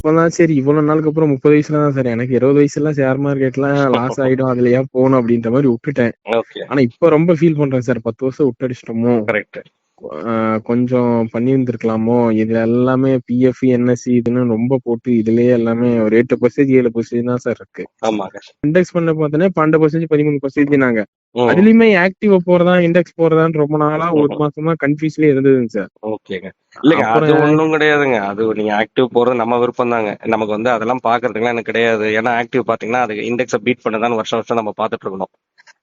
இப்பதான் சரி இவ்வளவு நாளுக்கு அப்புறம் 30 வயசுல தான் சார் எனக்கு 20 வயசுல ஷேர் மார்க்கெட்லாம் லாஸ் ஆயிடும் அதுல ஏன் போகணும் அப்படின்ற மாதிரி விட்டுட்டேன். ஓகே. ஆனா இப்ப ரொம்ப ஃபீல் பண்றேன் சார் 10 வருஷம் விட்டு அடிச்சிட்டோமோ, கரெக்ட். கொஞ்சம் பண்ணியிருந்திருக்கலாமோ, இதுல எல்லாமே பிஎஃப் என்எஸ்சி இதுன்னு ரொம்ப போட்டு இதுலயே எல்லாமே ஒரு 8% 7% தான் சார் இருக்கு. ஆமாங்க. இண்டெக்ஸ் பண்ண பார்த்தோன்னா 12% 13% நாங்க ம். அதுலயுமே ஆக்டிவ் போறதா இண்டெக்ஸ் போறதான்னு ரொம்ப நாளா ஒரு மாசமா கன்ஃபியூஸ்லயே இருந்ததுங்க சார். ஓகேங்க. இல்லைங்க, அது அப்புறம் ஒண்ணும் கிடையாதுங்க. அது நீங்க ஆக்டிவ் போறது நம்ம விருப்பம் தாங்க. நமக்கு வந்து அதெல்லாம் பாக்குறதுக்குலாம் எனக்கு கிடையாது. ஏன்னா ஆக்டிவ் பாத்தீங்கன்னா அது இண்டெக்ஸை பீட் பண்ணதான் வருஷம் வருஷம் நம்ம பாத்துட்டு இருக்கணும்.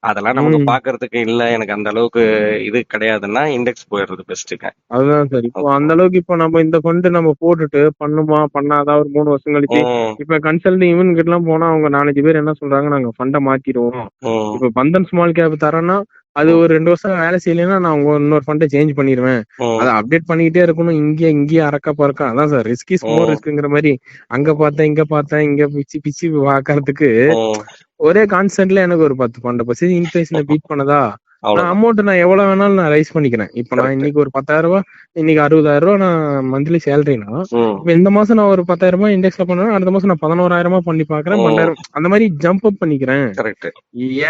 அதெல்லாம் நமக்கு ம் பாக்குறதுக்கு இல்ல, எனக்கு அந்த அளவுக்கு இது கிடையாதுன்னா இண்டெக்ஸ் போயிடுறது பெஸ்ட்டுங்க. அதுதான் சார். இப்போ அந்த அளவுக்கு இப்போ நம்ம இந்த ஃபண்ட் நம்ம போட்டுட்டு பண்ணுமா பண்ணாதா ஒரு 3 வருஷம் கழிச்சு ம். இப்ப கன்சல்டிங் இவன் கிட்ட எல்லாம் போனா அவங்க 4-5 பேர் என்ன சொல்றாங்க, நாங்க ஃபண்டை மாத்திடுவோம். ம். இப்ப பந்தன் ஸ்மால் கேப் தரேன்னா அது ம். ஒரு 2 வருஷம் வேலை செய்யலைன்னா நான் இன்னொரு ஃபண்டை சேஞ்ச் பண்ணிடுவேன். ம். அதை அப்டேட் பண்ணிக்கிட்டே இருக்கணும். இங்கேயே அறக்க பறக்க அதான் சார் ரிஸ்க் இஸ் மோர் ம். ரிஸ்க்ங்கிற மாதிரி அங்க பார்த்தேன் இங்க பிச்சு பிச்சு பாக்கறதுக்கு ம். ஒரே கான்ஸ்டன்ட்ல எனக்கு ஒரு 10-12% இன்ஃபிளேஷனை பீட் பண்ணதா அவ்வளவுதான். நான் எவ்வளவு வேணாலும் நான் ரைஸ் பண்ணிக்கிறேன். இப்ப நான் கரெக்ட். இன்னைக்கு ஒரு 10,000 இன்னைக்கு 60,000 நான் மந்த்லி சேலரினா ம். இப்ப இந்த மாசம் நான் ஒரு 10,000 இண்டெக்ஸ்ல பண்ணா அடுத்த மாசம் நான் 11,000 பண்ணி பாக்குறேன். ம். 12,000 அந்த மாதிரி ஜம்ப் அப் பண்ணிக்கிறேன். கரெக்ட்.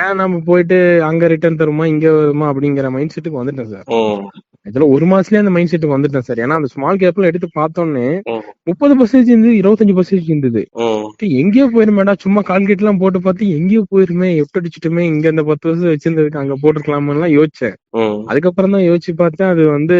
ஏன் நம்ம போயிட்டு அங்க ரிட்டர்ன் தருமா இங்க வருமா அப்படிங்கிற மைண்ட் செட்டுக்கு வந்துட்டேன் சார். ம். இதுல ஒரு மாசத்துலயே அந்த மைண்ட் செட்டுக்கு வந்துட்டேன் சார். ஏன்னா அந்த ஸ்மால் கேப்ல எடுத்து பார்த்தோன்னே ம். 30% இருந்தது, 25% இருந்தது. ம். எங்கேயோ போயிருமேடா சும்மா கால்குலேட் எல்லாம் போட்டு பார்த்து எங்கேயோ போயிருமே எப்படி அடிச்சுட்டுமே இங்க இந்த 10 வருஷம் வச்சிருந்ததுக்கு அங்க போட்டுருக்கலாமெல்லாம் யோசிச்சேன். ம். அதுக்கப்புறம் தான் யோசிச்சு பார்த்தேன் அது வந்து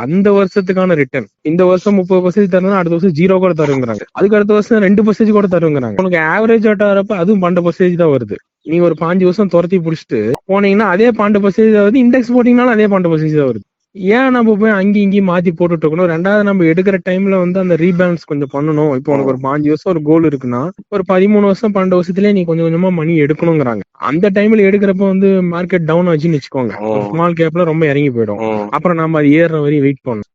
அந்த வருஷத்துக்கான ரிட்டர்ன் இந்த வருஷம் 30% தரணும், அடுத்த வருஷம் 0 கூட தருங்கிறாங்க. அதுக்கு அடுத்த வருஷம் 2% கூட தருங்கிறாங்க. உனக்கு ஆவரேஜ் ஆட்டா வரப்ப அதுவும் 12% தான் வருது. நீ ஒரு 5 வருஷம் துரத்தி புடிச்சிட்டு போனீங்கன்னா அதே 12% வருது. இண்டெக்ஸ் போட்டீங்கன்னாலும் அதே 12% தான் வருது. ஏன் நம்ம போய் அங்கேயும் இங்கேயும் மாத்தி போட்டுட்டு இருக்கணும்? ரெண்டாவது நம்ம எடுக்கிற டைம்ல வந்து அந்த ரீபேலன்ஸ் கொஞ்சம் பண்ணணும். இப்போ உனக்கு ஒரு 5 வருஷம் ஒரு கோல் இருக்குன்னா ஒரு 13 வருஷம் 12 வருஷத்துலயே நீ கொஞ்சம் கொஞ்சமா மணி எடுக்கணுங்கிறாங்க. அந்த டைம்ல எடுக்கிறப்ப வந்து மார்க்கெட் டவுன் ஆச்சுன்னு வச்சுக்கோங்க, ஒரு ம். ஸ்மால் கேப்ல ரொம்ப இறங்கி போயிடும். ம். அப்புறம் நம்ம அது ஏறுற வரையும் வெயிட் பண்ணணும்.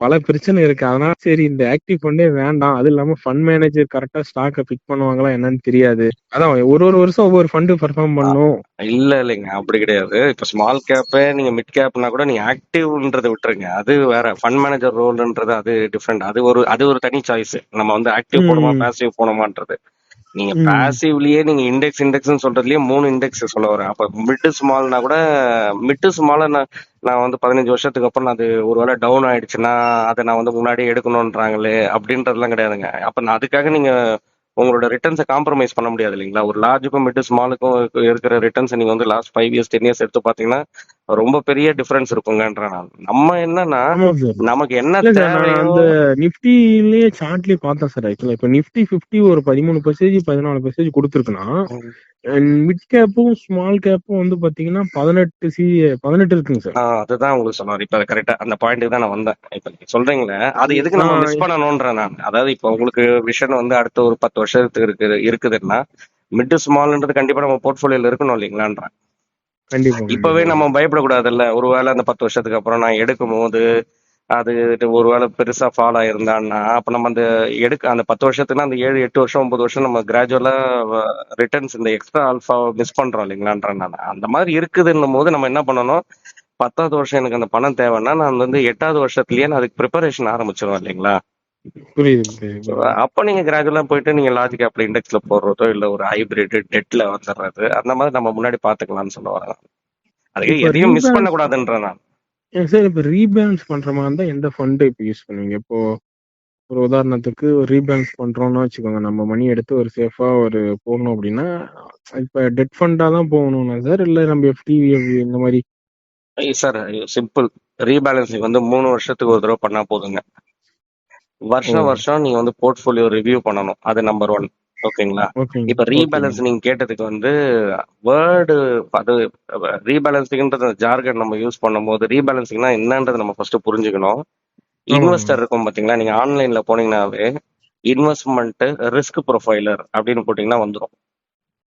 பல பிரச்சனை இருக்கு. அதனால சரி இந்த ஆக்டிவ் ஃபண்டே வேண்டாம். அது இல்லாம ஃபண்ட் மேனேஜர் கரெக்டா ஸ்டாக்க பிக் பண்ணுவாங்களா என்னன்னு தெரியாது. அதான் ஒரு வருஷம் ஒவ்வொரு ஃபண்டு பெர்ஃபார்ம் பண்ணும். இல்லைங்க, அப்படி கிடையாது. இப்ப ஸ்மால் கேப் நீங்க மிட் கேப்னா கூட நீங்க ஆக்டிவ்ன்றதை விட்டுருங்க, அது வேற. ஃபண்ட் மேனேஜர் ரோல்ன்றது அது டிஃப்ரெண்ட். அது ஒரு தனி சாய்ஸ். நம்ம வந்து ஆக்டிவ் போனோமா ம் பாசிவ் போனோமான்றது. நீங்க ம் பாசிவ்லயே நீங்க இண்டெக்ஸ்ன்னு சொல்றதுலயே 3 இண்டெக்ஸ் சொல்ல வரேன். அப்ப மிட் ஸ்மால்னா கூட மிட் ஸ்மால நான் வந்து 15 வருஷத்துக்கு அப்புறம் அது ஒருவேளை டவுன் ஆயிடுச்சுன்னா அதை நான் வந்து முன்னாடியே எடுக்கணும்ன்றாங்களே அப்படின்றதுலாம் கிடையாதுங்க. அப்ப நான் அதுக்காக நீங்க உங்களோட ரிட்டர்ன்ஸை காம்ப்ரமைஸ் பண்ண முடியாது இல்லைங்களா? ஒரு லார்ஜுக்கும் மிட் ஸ்மாலுக்கும் இருக்கிற ரிட்டர்ன்ஸ் நீங்க வந்து லாஸ்ட் 5 இயர்ஸ் 10 இயர்ஸ் எடுத்து பாத்தீங்கன்னா ரொம்ப பெரிய டிஃபரன்ஸ் இருக்குங்கன்ற நான். நம்ம என்னன்னா ஆமா சார். நமக்கு என்ன இல்ல சார், நான் தேவையோ. அந்த நிப்டிலயே சார்ட்லயே பார்த்தேன் சார். ஆக்சுவலா இப்ப நிப்டி 50 ஒரு 13% 14% கொடுத்துருக்குன்னா மிட் கேப்பும் ஸ்மால் கேப்பும் வந்து பாத்தீங்கன்னா 18 இருக்குங்க சார். அதுதான் உங்களுக்கு சொன்னார். இப்ப கரெக்டா அந்த பாயிண்ட்டுக்கு தான் நான் வந்தேன். இப்ப நீங்க சொல்றீங்களே, அது எதுக்கு நம்ம மிஸ் பண்ணணும்ன்ற நான். அதாவது இப்ப உங்களுக்கு விஷன் வந்து அடுத்த ஒரு 10 வருஷத்துக்கு இருக்குதுன்னா மிட் ஸ்மால்ன்றது கண்டிப்பா நம்ம போர்ட்போலியோல இருக்கணும் இல்லைங்களான்றேன். கண்டிப்பா இப்பவே கண்டிப்பா. நம்ம பயப்படக்கூடாதுல்ல. ஒருவேளை அந்த 10 வருஷத்துக்கு அப்புறம் நான் எடுக்கும் போது அது ஒருவேளை பெருசா ஃபால் ஆயிருந்தான்னா அப்ப நம்ம அந்த 10 வருஷத்துக்குன்னா அந்த 7 8 வருஷம் 9 வருஷம் நம்ம கிராஜுவலா ரிட்டர்ன்ஸ் இந்த எக்ஸ்ட்ரா ஆல்ஃபா மிஸ் பண்றோம் இல்லைங்களான்றேன் நான். அந்த மாதிரி இருக்குதுன்னும் போது நம்ம என்ன பண்ணணும், 10வது வருஷம் எனக்கு அந்த பணம் தேவைன்னா நான் வந்து 8வது வருஷத்துலயே நான் அதுக்கு ப்ரிப்பரேஷன் ஆரம்பிச்சிருவேன் இல்லைங்களா? புரியுது புரியுது. அப்ப நீங்க கிராஜுவலா போயிட்டு நீங்க லாஜிக் கேப்ல இண்டெக்ஸ்ல போடுறதோ இல்ல ஒரு ஹைபிரிட் டெட்ல வந்துடுறது அந்த மாதிரி நம்ம முன்னாடி பாத்துக்கலாம்னு சொல்ல வரேன். அதுக்கு இப்ப எதையும் மிஸ் பண்ண கூடாதுன்ற நான். சார் இப்ப ரீபேலன்ஸ் பண்ற மாதிரி இருந்தா எந்த ஃபண்ட் இப்ப யூஸ் பண்ணுவீங்க? இப்போ ஒரு உதாரணத்துக்கு ஒரு ரீபேலன்ஸ் பண்றோம்னு வச்சுக்கோங்க, நம்ம மணி எடுத்து ஒரு சேஃபா ஒரு போடணும் அப்படின்னா இப்ப டெட் ஃபண்டா தான் போகணும்னா சார், இல்ல நம்ம எஃப்டி இந்த மாதிரி? Sir simple. ரீபேலன்சிங் வந்து 3 வருஷத்துக்கு ஒரு தடவை பண்ணா போதுங்க. வருஷம் வருஷம் நீங்க வந்து போர்ட்ஃபோலியோ ரிவ்யூ பண்ணணும். அது நம்பர் 1. ஓகேங்களா? ஓகேங்க இப்ப ஓகேங்க. ரீபேலன்ஸ் நீங்க கேட்டதுக்கு வந்து வேர்டு அது ரீபேலன்சிங்ன்றது ஜார்கன் நம்ம யூஸ் பண்ணும்போது ரீபேலன்சிங்னா என்னன்றது நம்ம ஃபர்ஸ்ட் புரிஞ்சுக்கணும். ஆமாங்க. இன்வெஸ்டர் இருக்கும் பாத்தீங்களா, நீங்க ஆன்லைன்ல போனீங்கன்னாவே இன்வெஸ்ட்மெண்ட் ரிஸ்க் ப்ரொஃபைலர் அப்படின்னு போட்டீங்கன்னா வந்துடும்.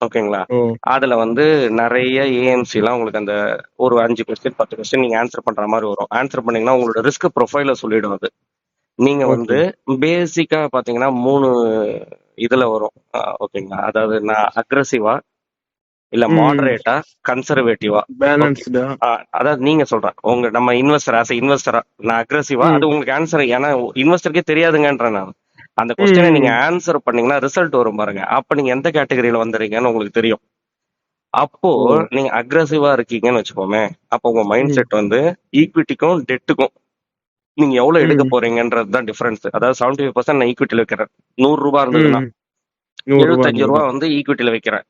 ஓகேங்களா? ஓ அதுல வந்து நிறைய ஏஎம்சி எல்லாம் உங்களுக்கு அந்த ஒரு 5 கொஸ்டின் 10 கொஸ்டின் நீங்க ஆன்சர் பண்ற மாதிரி வரும். ஆன்சர் பண்ணீங்கன்னா உங்களோட ரிஸ்க் ப்ரொஃபைல சொல்லிடும் அது. நீங்க ஓகே. வந்து பேசிக்கா பாத்தீங்கன்னா 3 இதுல வரும். ஓகேங்களா? அதாவது நான் அக்ரெசிவா இல்ல மாடரேட்டா கன்சர்வேட்டிவா. ஓகே. பேலன்ஸ்டா. அதாவது நீங்க சொல்றேன் நம்ம இன்வெஸ்டர் ஆஸ் இன்வெஸ்டரா நான் அக்ரெசிவா அது உங்களுக்கு ஆன்சர். ஏன்னா இன்வெஸ்டருக்கே தெரியாதுங்கன்ற நான். அந்த கொஸ்டினை நீங்க ம். ஆன்சர் பண்ணீங்கன்னா ரிசல்ட் வரும் பாருங்க. அப்ப நீங்க எந்த கேட்டகரியில வந்துறீங்கன்னு உங்களுக்கு தெரியும். அப்போ ஓ! நீங்க அக்ரெசிவா இருக்கீங்கன்னு வச்சுக்கோமே, அப்போ உங்க மைண்ட் ம். செட் வந்து ஈக்விட்டிக்கும் டெட்டுக்கும் நீங்க எவ்வளவு எடுக்க ம். போறீங்கன்றது தான் டிஃபரன்ஸ். அதாவது 75% நான் ஈக்விட்டில வைக்கிறேன். ரூ. 100 இருந்ததுன்னா ம். ரூ. 100 ரூ. 75 இருந்ததுன்னா. வந்து ஈக்விட்டில வைக்கிறேன்.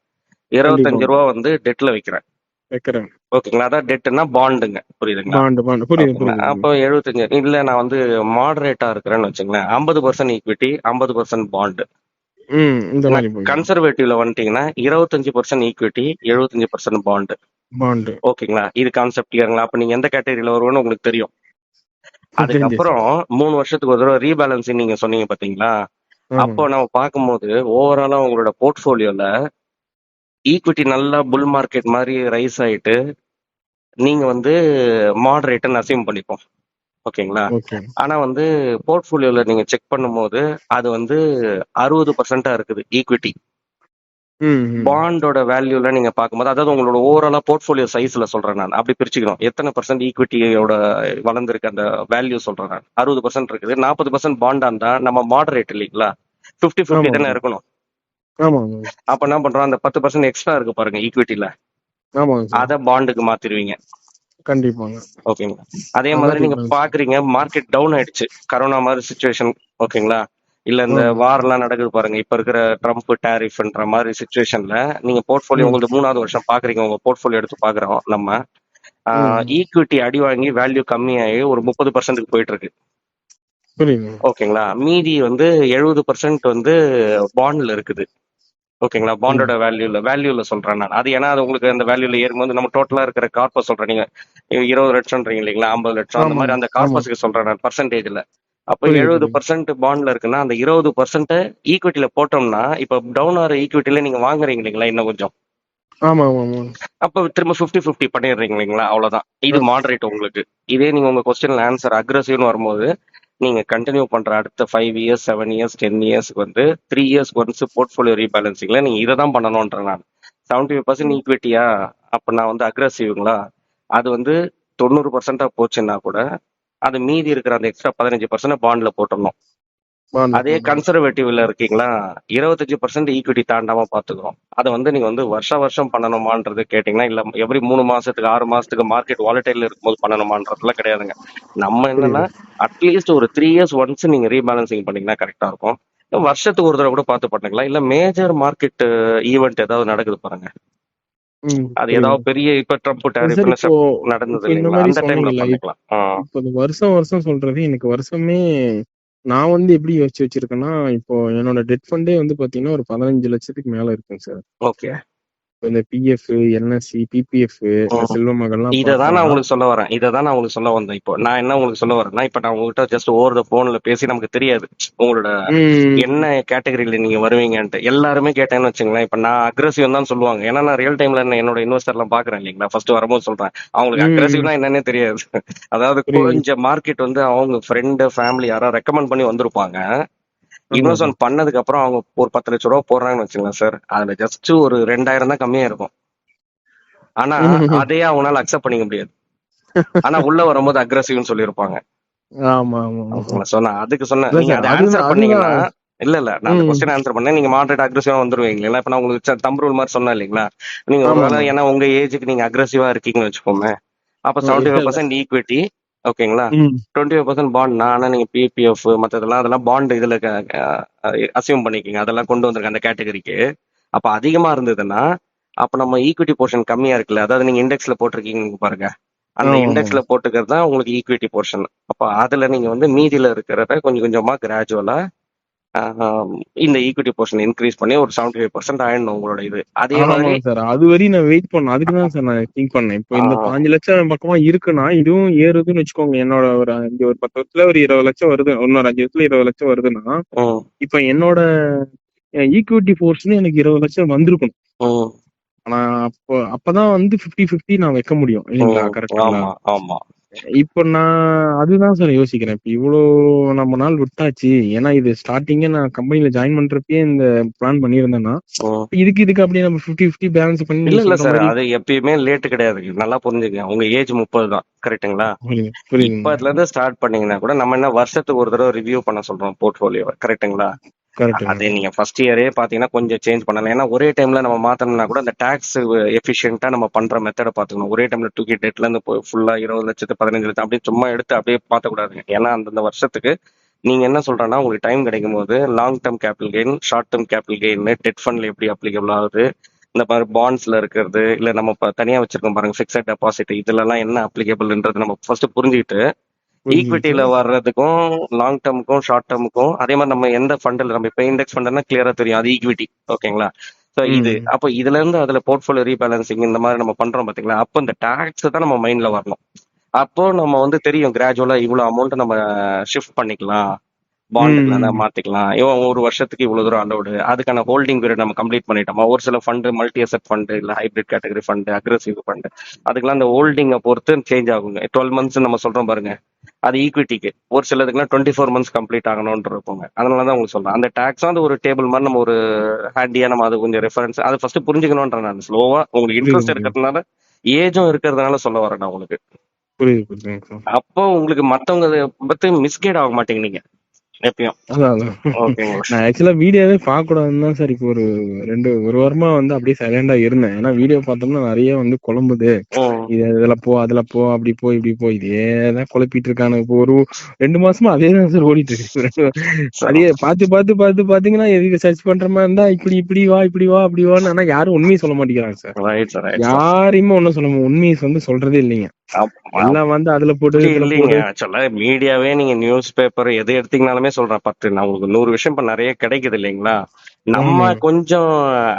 ரூ. கண்டிப்பாங்க. 25 வந்து டெட்ல வைக்கிறேன். வைக்கிறேன். ஓகேங்களா? அதான் டெட்னா பாண்டுங்க. புரியுதுங்களா? பாண்டு. புரியுது, ஓகேங்களா? புரியுதுங்க. அப்போ 75 இல்ல நான் வந்து மாடரேட்டா இருக்கிறேன்னு வச்சுங்களேன். 50% ஈக்விட்டி, 50% பாண்ட். இந்த நான் மாரி போய்க்கலாம். கன்சர்வேட்டிவ்ல வந்துட்டீங்கன்னா 25% ஈக்விட்டி, 75% பாண்ட். பாண்டு. ஓகேங்களா? இது கான்செப்ட் கிளியருங்களா? அப்ப நீங்க எந்த கேட்டகரியில வருவோம்னு உங்களுக்கு தெரியும். தெரிஞ்சிருச்சு. அதுக்கப்புறம் 3 வருஷத்துக்கு ஒரு தடவை ரீபேலன்சிங் நீங்க சொன்னீங்க பாத்தீங்களா? அப்போ ஆமாங்க. நம்ம பார்க்கும்போது ஓவராலா உங்களோட போர்ட்ஃபோலியோல ஈக்விட்டி நல்லா புல் மார்க்கெட் மாதிரி ரைஸ் ஆயிட்டு நீங்க வந்து மாடரேட்னு அசீவ் பண்ணிப்போம். ஓகேங்களா? ஓகே. ஆனா வந்து போர்ட்ஃபோலியோல நீங்க செக் பண்ணும்போது அது வந்து 60% இருக்குது ஈக்விட்டி. ம். பாண்டோட வேல்யூல நீங்க பார்க்கும்போது, அதாவது உங்களோட ஓவராலா போர்ட்ஃபோலியோ சைஸ்ல சொல்றேன் நான். அப்படி பிரிச்சுக்கணும். எத்தனை பெர்சென்ட் ஈக்விட்டியோட வளர்ந்திருக்கு அந்த வேல்யூ சொல்றேன் நான். 60% இருக்குது. 40% பாண்டா இருந்தா நம்ம மாடரேட் இல்லைங்களா? 50-50 தானே ஆமாங்க. இருக்கணும். ஆமாங்க. அப்ப என்ன பண்றோம், அந்த 10% எக்ஸ்ட்ரா இருக்கு பாருங்க ஈக்விட்டில. ஆமாங்க சார். அத பாண்டுக்கு மாத்திருவீங்க. கண்டிப்பாங்க. ஓகேங்களா? அதே அதான் மாதிரி நீங்க டிஃபரன்ஸ். பாக்குறீங்க மார்க்கெட் டவுன் ஆயிடுச்சு. கரோனா மாதிரி சுச்சுவேஷன். ஓகேங்களா? இல்ல இந்த ஆமா. வார்லாம் நடக்குது பாருங்க. இப்ப இருக்கிற ட்ரம்ப் டாரிஃப்ன்ற மாதிரி சுச்சுவேஷன்ல நீங்க போர்ட்ஃபோலியோ ம். உங்களுக்கு 3வது வருஷம் பாக்குறீங்க. உங்க போர்ட்ஃபோலியோ எடுத்து பாக்குறோம் நம்ம. ம். ஈக்விட்டி அடி வாங்கி வேல்யூ கம்மியாகி ஒரு 30%க்கு போயிட்டு இருக்கு. புரியுதுங்க. ஓகேங்களா? மீதி வந்து 70% வந்து பாண்ட்ல இருக்குது. ஓகேங்களா? ம். பாண்டோட வேல்யூல சொல்றேன் நான். அது ஏன்னா அது உங்களுக்கு அந்த வேல்யூல ஏறும்போது நம்ம டோட்டலா இருக்கிற கார்பஸ் சொல்றேன். நீங்க 20 லட்சம்ன்றீங்க இல்லைங்களா? 50 லட்சம் அந்த மாதிரி ஆமாங்க. அந்த ஆமா. கார்பஸுக்கு சொல்றேன் நான் பர்சன்டேஜ்ல. அப்ப புரியுது, புரியுது. 70% பாண்ட்ல இருக்குன்னா அந்த 20% ஈக்விட்டில போட்டோம்னா இப்ப டவுன் ஆகிற ஈக்விட்டில நீங்க வாங்குறீங்க இல்லைங்களா இன்னும் கொஞ்சம். ஆமாமாமா. அப்ப திரும்ப 50-50 பண்ணிடுறீங்க இல்லைங்களா? அவ்வளவுதான். இது அ மாடரேட் உங்களுக்கு. இதே நீங்க உங்க கொஸ்டின்ல ஆன்சர் அக்ரெசிவ்னு வரும்போது நீங்க கண்டினியூ பண்ற அடுத்த 5 இயர்ஸ் 7 இயர்ஸ் 10 இயர்ஸ்க்கு வந்து 3 இயர்ஸ் ஒன்ஸ் போர்ட்ஃபோலியோ ரீபேலன்சிங்ல நீங்க இதை தான் பண்ணணும்ன்றேன் நான். 75% ஈக்விட்டியா அப்ப நான் வந்து அக்ரெசிவ்ங்களா அது வந்து 90% போச்சுன்னா கூட அது மீதி இருக்கிற அந்த எக்ஸ்ட்ரா 15% பாண்ட்ல போட்டுடணும். பாண்டு அதே போடணும். கன்சர்வேட்டிவ்ல இருக்கீங்களா 25% ஈக்விட்டி தாண்டாம பாத்துக்கிறோம். அதை வந்து நீங்க வந்து வருஷம் பண்ணணுமான்றது கேட்டீங்கன்னா இல்ல எவ்ரி 3 மாசத்துக்கு 6 மாசத்துக்கு மார்க்கெட் வாலட்டைல் இருக்கும்போது பண்ணணுமான்றதுலாம் கிடையாதுங்க. நம்ம என்னன்னா புரியுது. அட்லீஸ்ட் ஒரு 3 இயர்ஸ் ஒன்ஸ் நீங்க ரீபேலன்சிங் பண்ணீங்கன்னா கரெக்டா இருக்கும். வருஷத்துக்கு ஒரு தடவை கூட பார்த்து பண்ணிக்கலாம். இல்ல மேஜர் மார்க்கெட் ஈவெண்ட் ஏதாவது நடக்குது பாருங்க. அது புரியுது. ஏதாவது பெரிய இப்ப ட்ரம்ப் சார் டாரிஃப்னு இப்போ நடந்தது இப்போ இந்த இல்லைங்களா? மாரி அந்த டைம்ல சொன்னீங்கல்ல. பண்ணிக்கலாம். இப்போ இந்த வருஷம் வருஷம் சொல்றது எனக்கு வருஷமே நான் வந்து எப்படி யோசிச்சு வச்சிருக்கேன்னா, இப்போ என்னோட டெட் ஃபண்டே வந்து பாத்தீங்கன்னா, ஒரு 15,00,000க்கு மேல இருக்குங்க சார். ஓகே. இந்த பிஎஃப், என்எஸ்சி, பிபிஎஃப், இந்த செல்வ மகள்லாம் இததான் பார்த்தா நான் உங்களுக்கு சொல்ல வரேன். இததான் நான் உங்களுக்கு சொல்ல வந்தேன். இப்போ நான் என்ன உங்களுக்கு சொல்ல வரேன்னா, இப்ப நான் உங்ககிட்ட ஜஸ்ட் ஓவர் த போன்ல பேசி நமக்கு தெரியாது. உங்களோட ம். என்ன கேட்டகரியில நீங்க வருவீங்கன்ட்டு. எல்லாருமே கேட்டேன்னு வச்சுங்களேன். இப்ப நான் அக்ரெசிவ் தான் சொல்லுவாங்க. ஏன்னா நான் ரியல் டைம்ல என்னோட இன்வெஸ்டர் எல்லாம் பாக்குறேன் இல்லைங்களா? ஃபர்ஸ்ட் வரும்போது சொல்றேன். அவங்களுக்கு ம். அக்ரெசிவ்னா என்னன்னே தெரியாது. அதாவது புரியுது. கொஞ்சம் மார்க்கெட் வந்து அவங்க ஃப்ரெண்டு, ஃபேமிலி யாராவது ரெக்கமெண்ட் பண்ணி வந்திருப்பாங்க. ஆமாங்க. இன்வெஸ்ட்மெண்ட் பண்ணதுக்கு அப்புறம் அவங்க ஒரு 10 லட்சம் ரூபாய் போடுறாங்கன்னு வச்சுங்களேன் சார். அதுல ஜஸ்ட் ஒரு 2000 தான் கம்மியா இருக்கும். ஆனா அதையே அவங்களால அக்செப்ட் பண்ணிக்க முடியாது. ஆனா உள்ள வரும்போது அக்ரெசிவ்னு சொல்லியிருப்பாங்க. ஆமா, ஆமா, ஆமா. ஓகேங்களா? சொன்னேன் அதுக்கு சொன்னேன். இல்ல நீங்க சார். அதை அதுதான் ஆன்சர் பண்ணீங்கன்னா அதுதான். இல்ல நான் அந்த ம். கொஸ்டின் ஆன்சர் பண்ணேன். நீங்க மாடரேட் அக்ரெசிவா வந்துருவீங்க இல்லைங்களா? இப்ப நான் உங்களுக்கு தம் ரூல் மாதிரி சொன்னேன் இல்லைங்களா? நீங்க ஒருவேளை ஆமாமா. ஏன்னா உங்க ஏஜுக்கு நீங்க அக்ரெசிவா இருக்கீங்கன்னு வச்சுக்கோங்க. அப்ப இல்ல, இல்ல. 75% ஈக்விட்டி. ஓகேங்களா? ம். 25% பாண்ட்னா ஆனா நீங்க பிபிஎஃப் மத்ததெல்லாம் அதெல்லாம் பாண்ட் இதுல அசியூம் பண்ணிக்கோங்க. அதெல்லாம் கொண்டு வந்திருக்க அந்த கேட்டகரிக்கு. அப்ப அதிகமா இருந்ததுன்னா அப்ப நம்ம ஈக்விட்டி போர்ஷன் கம்மியா இருக்குல்ல. அதாவது நீங்க இண்டெக்ஸ்ல போட்டிருக்கீங்க பாருங்க. அந்த ஆமாமா. இண்டெக்ஸ்ல போட்டுக்கிறது தான் உங்களுக்கு ஈக்விட்டி போர்ஷன். அப்ப அதுல நீங்க வந்து மீதியில இருக்கிறத கொஞ்சம் கொஞ்சமா கிராஜுவலா இந்த ஈக்விட்டி போர்ஷன் இன்க்ரீஸ் பண்ணி ஒரு 75% ஆயிடணும் உங்களோட இது. அதே மாதிரி ஆமாங்க சார். அதுவரையும் நான் வெயிட் பண்ணேன். அதுக்கு தான் சார் நான் திங்க் பண்ணேன். இப்போ இந்த ஆஹ் 5,00,000 பக்கமா இருக்குன்னா, இதுவும் ஏறுதுன்னு வச்சுக்கோங்க. என்னோட ஒரு 5 ஒரு 10 வருஷத்துல ஒரு 20,00,000 வருது. இன்னொரு 5 வருஷத்துல 20,00,000 வருதுன்னா, உம் இப்ப என்னோட ஈக்விட்டி போர்ஷன் எனக்கு 20,00,000 வந்திருக்கணும். உம் ஆனா அப்பதான் வந்து 50-50 நான் வைக்க முடியும். இல்லைங்களா? உம் கரெக்ட்டுங்களா? ஆமா ஆமா இப்போ நான் அதுதான் சார் யோசிக்கிறேன். இப்ப இவ்ளோ நம்ம நாள் விட்டாச்சு. ஏன்னா இது ஸ்டார்ட்டிங்கே நான் கம்பெனில ஜாயின் பண்றப்பயே இந்த பிளான் பண்ணியிருந்தேன்னா, ம். இதுக்கு அப்படியே நம்ம 50-50 பேலன்ஸ் பண்ணி இல்ல நீங்க இல்ல சொல்ற சார், மாரி அது எப்பயுமே லேட் கிடையாது. நல்லா புரிஞ்சுக்கங்க. உங்க ஏஜ் 30 தான். கரெக்ட்டுங்களா? புரியுதுங்க. இப்பத்துல இருந்து ஸ்டார்ட் பண்ணீங்கன்னா கூட நம்ம என்ன வருஷத்துக்கு ஒரு தடவை ரிவ்யூ பண்ண சொல்றோம் போர்ட்ஃபோலியோவ. கரெக்ட்டுங்களா? கரெக்ட்டுங்க. அது நீங்க ஃபர்ஸ்ட் இயரே பாத்தீங்கன்னா கொஞ்சம் சேஞ்ச் பண்ணலாம். ஏன்னா ஒரே டைம்ல நம்ம மாத்தணும்னா கூட அந்த டாக்ஸ் எஃபிஷியன்ட்டா நம்ம பண்ற மெத்தட பாத்துக்கணும். ஒரே டைம்ல தூக்கி டெட்ல இருந்து ஃபுல்லா 20 லட்சத்து 15 லட்சம் அப்படியே சும்மா எடுத்து அப்படியே மாத்தக்கூடாதுங்க. ஏன்னா அந்தந்த வருஷத்துக்கு நீங்க என்ன சொல்றேன்னா உங்களுக்கு டைம் கிடைக்கும் போது long term capital gain, short term capital gain, debt ஃபண்ட்ல எப்படி அப்ளிகபிள் ஆகுது, இந்த மாதிரி பாண்ட்ஸ்ல இருக்கிறது, இல்ல நம்ம தனியா வச்சிருக்கோம் பாருங்க பிக்ஸட் டெபாசிட், இதுல எல்லாம் என்ன அப்ளிகபிள்ன்றது நம்ம ஃபர்ஸ்ட் புரிஞ்சுக்கிட்டு புரிஞ்சுக்கிட்டு ஈக்விட்டியில வர்றதுக்கும் லாங் டேர்முக்கும் ஷார்ட் டேர்முக்கும் அதே மாதிரி நம்ம எந்த ஃபண்டில் நம்ம இப்போ இண்டெக்ஸ் ஃபண்ட்னா கிளியரா தெரியும் அது ஈக்விட்டி. ஓகேங்களா? ஸோ இது ம். அப்போ இதுல இருந்து அதுல போர்ட்ஃபோலியோ ரீபேலன்சிங் இந்த மாதிரி நம்ம பண்றோம் பாத்தீங்களா, அப்போ இந்த டாக்ஸ் தான் நம்ம மைண்ட்ல வரணும். அப்போ நம்ம வந்து தெரியும் கிராஜுவலா இவ்வளவு அமௌண்ட் நம்ம ஷிஃப்ட் பண்ணிக்கலாம், பாண்டுக்குள்ள தான் ம். மாத்திக்கலாம். இவன் ஒரு வருஷத்துக்கு இவ்வளவு தூரம் அலோடு, அதுக்கான ஹோல்டிங் பீரியட் நம்ம கம்ப்ளீட் பண்ணிட்டோமா. ஒரு சில ஃபண்டு மல்டி அசெட் ஃபண்டு, இல்ல hybrid category fund, aggressive fund, அதுக்கெல்லாம் அந்த ஹோல்டிங்கை பொறுத்து சேஞ்ச் ஆகுங்க. 12 மந்த்ஸ் நம்ம சொல்றோம் பாருங்க, அது ஈக்விட்டிக்கு. ஒரு சிலதுக்குலாம் 24 மந்த்ஸ் கம்ப்ளீட் ஆகணும்னு இருப்போங்க. அதனாலதான் உங்களுக்கு சொல்றேன் அந்த டாக்ஸ் வந்து ஒரு டேபிள் மாதிரி நம்ம ஒரு ஹேண்டியா நம்ம அது கொஞ்சம் ரெஃபரன்ஸ் அதை ஃபர்ஸ்ட் புரிஞ்சுக்கணும்ன்ற நான் ஸ்லோவா உங்களுக்கு புரியுது, இன்ட்ரெஸ்ட் புரியுது. இருக்கிறதுனால ஏஜும் இருக்கிறதுனால சொல்ல வரேன் நான் உங்களுக்கு. புரியுதுங்க சார். அப்போ உங்களுக்கு மத்தவங்க பத்தி மிஸ்கைட் ஆக மாட்டீங்க நீங்க எப்பயும். அதான், அதான். ஓகேங்களா? நான் ஆக்சுவலா வீடியோவே பார்க்கக்கூடாதுன்னு தான் சார் இப்போ ஒரு வாரமா வந்து அப்படியே சைலண்டா இருந்தேன். ஏன்னா வீடியோ பார்த்தோம்னா நெறைய வந்து குழம்புது. ம். இதுல போ, அதுல போ, அப்படி போ, இப்படி போ. இதேதான் குழப்பிட்டு இருக்கானுங்க. இப்போ ஒரு 2 மாசமா அதேதான் சார் ஓடிட்டு இருக்கு. அதே பார்த்து பாத்தீங்கன்னா எதுக்கு சர்ச் பண்ற மாதிரி இருந்தா இப்படி வா, இப்படி வா, அப்படி வான்னு. ஆனா யாரும் உண்மையை சொல்ல மாட்டேங்கிறாங்க sir. Right sir, right sir. யாரையுமே ஒண்ணும் உண்மையை வந்து சொல்றதே இல்லைங்க. எல்லாம் வந்து அதுல போடு, அப்படி இதுல இல்லைங்க. போடு. ஆக்சுவலா மீடியாவே நீங்க நியூஸ் பேப்பர் எது எடுத்தீங்கனாலுமே சொல்றேன் 10 நான் உங்களுக்கு 100 விஷயம் இப்ப நிறைய கிடைக்குது இல்லைங்களா. நம்ம ஆமாங்க. கொஞ்சம்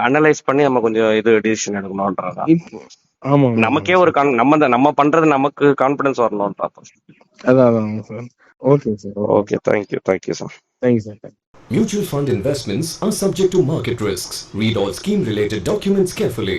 அனலைஸ் பண்ணி நம்ம கொஞ்சம் இது டிசிஷன் எடுக்கணும்ன்றதா. இப்போ ஆமாங்க நமக்கே ஒரு சார். நம்ம பண்றது நமக்கு கான்பிடன்ஸ் வரணும்ன்றதா. அதான் sir. Okay sir. Okay okay, sir. Thank you sir. Thank you sir. Mutual fund investments are subject to market risks. Read all scheme related documents carefully.